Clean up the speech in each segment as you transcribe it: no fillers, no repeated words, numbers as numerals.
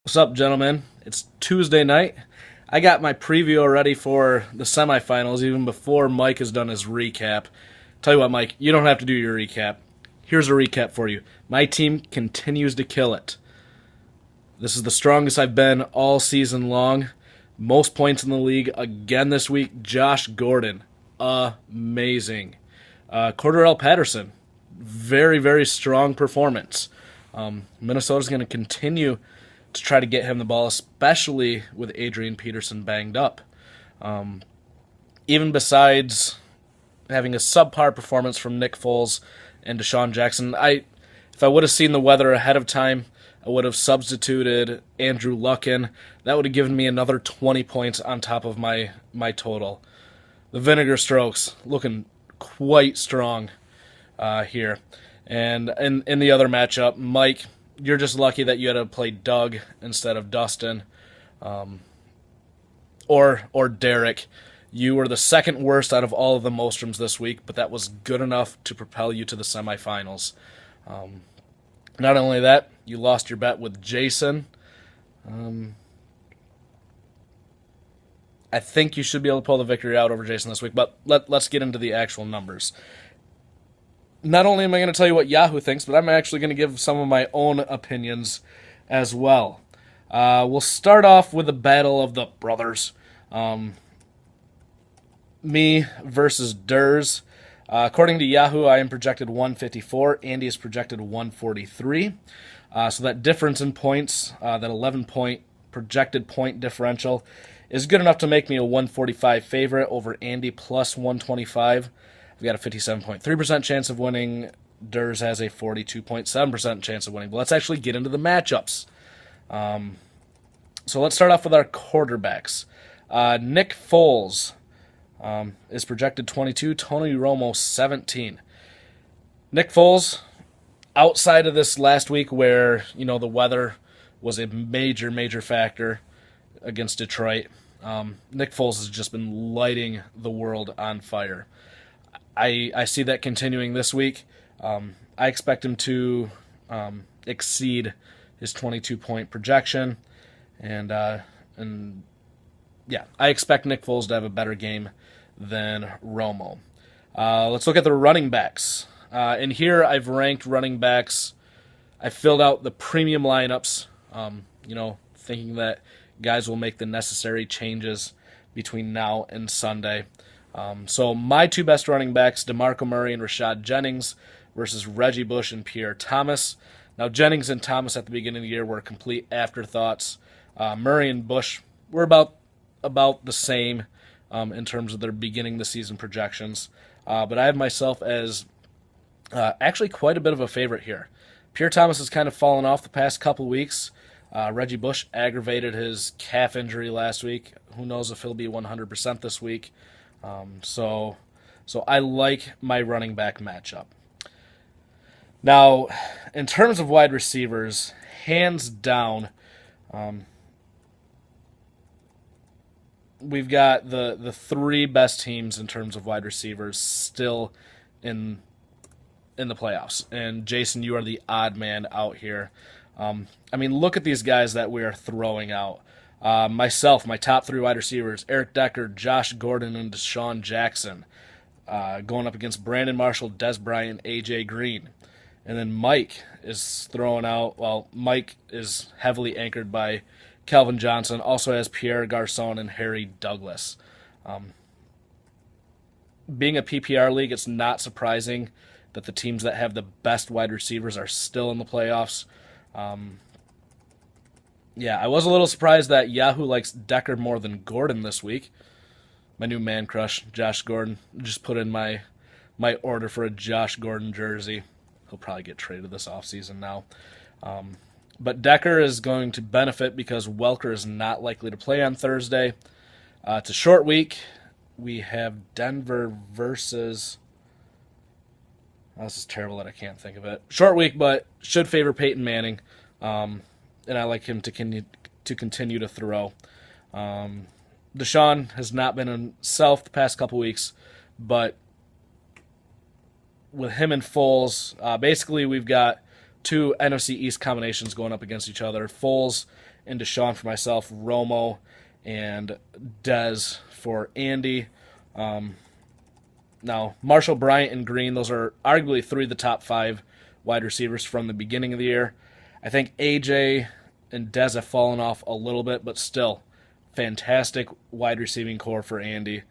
What's up, gentlemen? It's Tuesday night. I got my preview already for the semifinals even before Mike has done his recap. Tell you what, Mike, you don't have to do your recap. Here's a recap for you. My team continues to kill it. This is the strongest I've been all season long. Most points in the league again this week. Josh Gordon, amazing. Cordarrelle Patterson, very, very strong performance. Minnesota's going to continue to try to get him the ball, especially with Adrian Peterson banged up. Even besides having a subpar performance from Nick Foles and Deshaun Jackson, if I would have seen the weather ahead of time, I would have substituted Andrew Luck in. That would have given me another 20 points on top of my total. The Vinegar Strokes looking quite strong here. And in the other matchup, Mike, you're just lucky that you had to play Doug instead of Dustin, or Derek. You were the second worst out of all of the Mostroms this week, but that was good enough to propel you to the semifinals. Not only that, you lost your bet with Jason. I think you should be able to pull the victory out over Jason this week, but let's get into the actual numbers. Not only am I going to tell you what Yahoo thinks, but I'm actually going to give some of my own opinions as well. We'll start off with the battle of the brothers. Me versus Durs. According to Yahoo, I am projected 154. Andy is projected 143. So that difference in points, that 11-point projected point differential, is good enough to make me a 145 favorite over Andy plus 125. I've got a 57.3% chance of winning. Durs has a 42.7% chance of winning. But let's actually get into the matchups. So let's start off with our quarterbacks. Nick Foles is projected 22. Tony Romo 17. Nick Foles, outside of this last week where the weather was a major, major factor against Detroit, Nick Foles has just been lighting the world on fire. I see that continuing this week. I expect him to exceed his 22-point projection, and yeah, I expect Nick Foles to have a better game than Romo. Let's look at the running backs. In here, I've ranked running backs. I filled out the premium lineups, thinking that guys will make the necessary changes between now and Sunday. So my two best running backs, DeMarco Murray and Rashad Jennings, versus Reggie Bush and Pierre Thomas. Now, Jennings and Thomas at the beginning of the year were complete afterthoughts. Murray and Bush were about the same in terms of their beginning the season projections. But I have myself as actually quite a bit of a favorite here. Pierre Thomas has kind of fallen off the past couple weeks. Reggie Bush aggravated his calf injury last week. Who knows if he'll be 100% this week. So I like my running back matchup. Now, in terms of wide receivers, hands down, we've got the three best teams in terms of wide receivers still in the playoffs. And Jason, you are the odd man out here. Look at these guys that we are throwing out. Myself, my top three wide receivers, Eric Decker, Josh Gordon, and Deshaun Jackson, going up against Brandon Marshall, Des Bryant, A.J. Green. And then Mike is throwing out, Mike is heavily anchored by Calvin Johnson, also has Pierre Garçon and Harry Douglas. Being a PPR league, it's not surprising that the teams that have the best wide receivers are still in the playoffs. Yeah, I was a little surprised that Yahoo likes Decker more than Gordon this week. My new man crush, Josh Gordon. Just put in my order for a Josh Gordon jersey. He'll probably get traded this offseason now. But Decker is going to benefit because Welker is not likely to play on Thursday. It's a short week. We have Denver versus... Oh, this is terrible that I can't think of it. Short week, but should favor Peyton Manning. And I like him to continue to throw. Deshaun has not been himself the past couple weeks, but with him and Foles, basically we've got two NFC East combinations going up against each other. Foles and Deshaun for myself, Romo and Dez for Andy. Now, Marshall, Bryant, and Green, those are arguably three of the top 5 wide receivers from the beginning of the year. I think AJ and Dez have fallen off a little bit, but still, fantastic wide receiving core for Andy.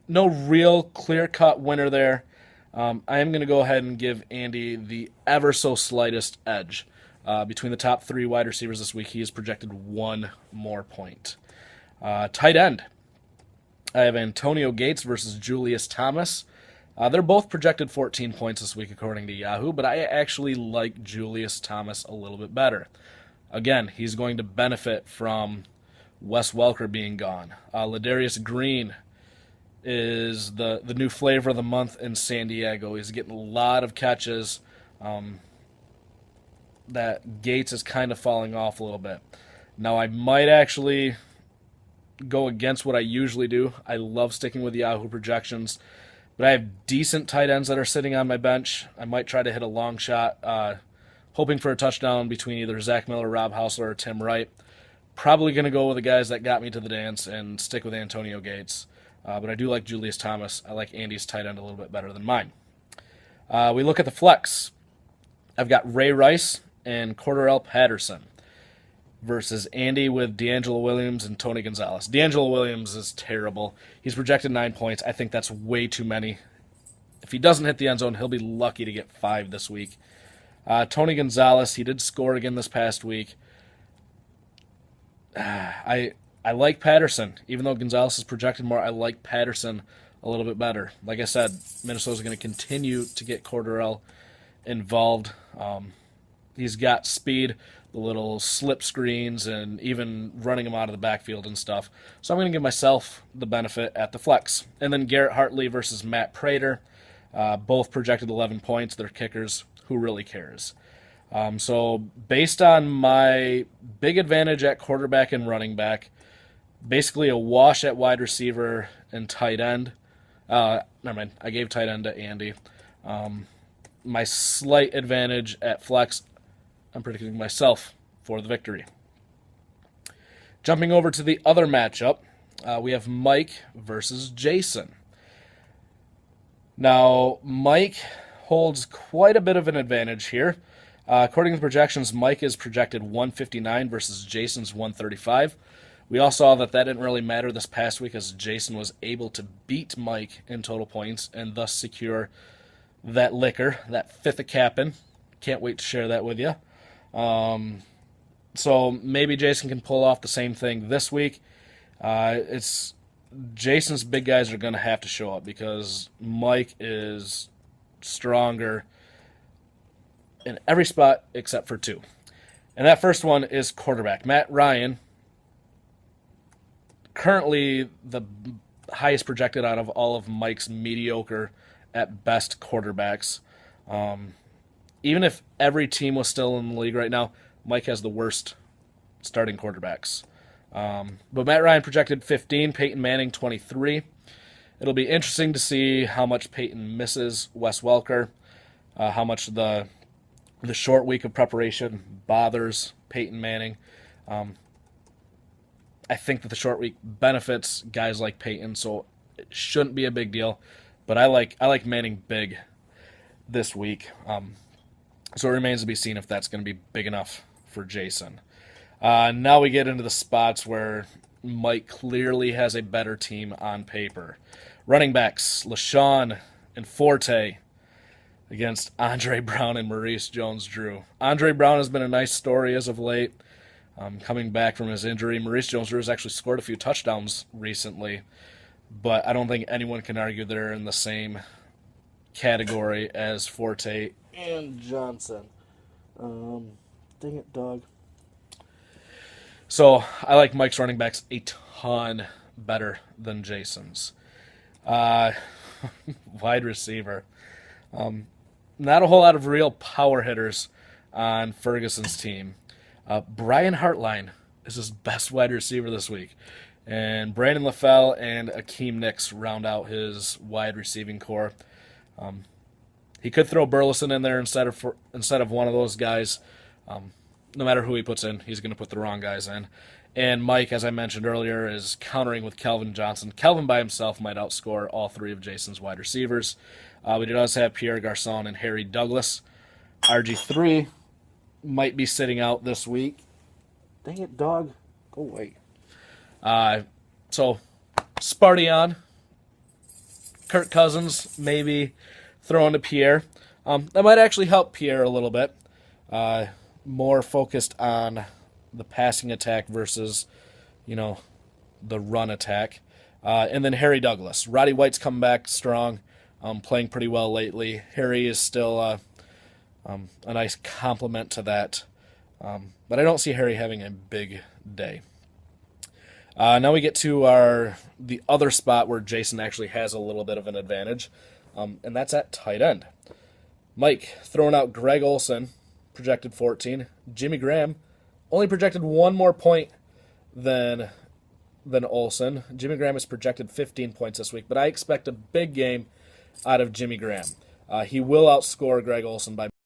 No real clear-cut winner there. I am going to go ahead and give Andy the ever so slightest edge. Between the top 3 wide receivers this week, he is projected 1 more point. Tight end. I have Antonio Gates versus Julius Thomas. They're both projected 14 points this week according to Yahoo, but I actually like Julius Thomas a little bit better. Again, he's going to benefit from Wes Welker being gone. Ladarius Green is the new flavor of the month in San Diego. He's getting a lot of catches. That Gates is kind of falling off a little bit. Now, I might actually go against what I usually do. I love sticking with Yahoo projections, but I have decent tight ends that are sitting on my bench. I might try to hit a long shot, hoping for a touchdown between either Zach Miller, Rob Hausler, or Tim Wright. Probably going to go with the guys that got me to the dance and stick with Antonio Gates. But I do like Julius Thomas. I like Andy's tight end a little bit better than mine. We look at the flex. I've got Ray Rice and Cordarrelle Patterson versus Andy with D'Angelo Williams and Tony Gonzalez. D'Angelo Williams is terrible. He's projected 9 points. I think that's way too many. If he doesn't hit the end zone, he'll be lucky to get 5 this week. Tony Gonzalez, he did score again this past week. I like Patterson. Even though Gonzalez is projected more, I like Patterson a little bit better. Like I said, Minnesota's going to continue to get Cordarrelle involved. He's got speed, the little slip screens, and even running him out of the backfield and stuff. So I'm going to give myself the benefit at the flex. And then Garrett Hartley versus Matt Prater. Both projected 11 points. They're kickers. Who really cares? So based on my big advantage at quarterback and running back, basically a wash at wide receiver and tight end. Never mind. I gave tight end to Andy. My slight advantage at flex, I'm predicting myself for the victory. Jumping over to the other matchup, we have Mike versus Jason. Now, Mike holds quite a bit of an advantage here. According to the projections, Mike is projected 159 versus Jason's 135. We all saw that didn't really matter this past week as Jason was able to beat Mike in total points and thus secure that liquor, that 5th of cap'n. Can't wait to share that with you. So maybe Jason can pull off the same thing this week. It's Jason's big guys are going to have to show up because Mike is stronger in every spot except for 2. And that first one is quarterback. Matt Ryan, currently the highest projected out of all of Mike's mediocre at best quarterbacks. Even if every team was still in the league right now, Mike has the worst starting quarterbacks. But Matt Ryan projected 15, Peyton Manning 23. It'll be interesting to see how much Peyton misses Wes Welker, how much the short week of preparation bothers Peyton Manning. I think that the short week benefits guys like Peyton, so it shouldn't be a big deal. But I like Manning big this week. So it remains to be seen if that's going to be big enough for Jason. Now we get into the spots where Mike clearly has a better team on paper. Running backs, LaShawn and Forte against Andre Brown and Maurice Jones-Drew. Andre Brown has been a nice story as of late, coming back from his injury. Maurice Jones-Drew has actually scored a few touchdowns recently, but I don't think anyone can argue they're in the same category as Forte and Johnson. Dang it, dog. So I like Mike's running backs a ton better than Jason's. Wide receiver. Not a whole lot of real power hitters on Ferguson's team. Brian Hartline is his best wide receiver this week. And Brandon LaFell and Akeem Nicks round out his wide receiving core. He could throw Burleson in there instead of one of those guys. no matter who he puts in, he's going to put the wrong guys in. And Mike, as I mentioned earlier, is countering with Kelvin Johnson. Kelvin by himself might outscore all three of Jason's wide receivers. We do also have Pierre Garcon and Harry Douglas. RG3 might be sitting out this week. Dang it, dog. Go away. So, Spartian, Kirk Cousins, maybe throwing to Pierre. That might actually help Pierre a little bit. More focused on the passing attack versus, the run attack. And then Harry Douglas. Roddy White's come back strong, playing pretty well lately. Harry is still a nice complement to that. But I don't see Harry having a big day. Now we get to the other spot where Jason actually has a little bit of an advantage, and that's at tight end. Mike throwing out Greg Olsen, projected 14. Jimmy Graham only projected one more point than Olsen. Jimmy Graham is projected 15 points this week, but I expect a big game out of Jimmy Graham. He will outscore Greg Olsen by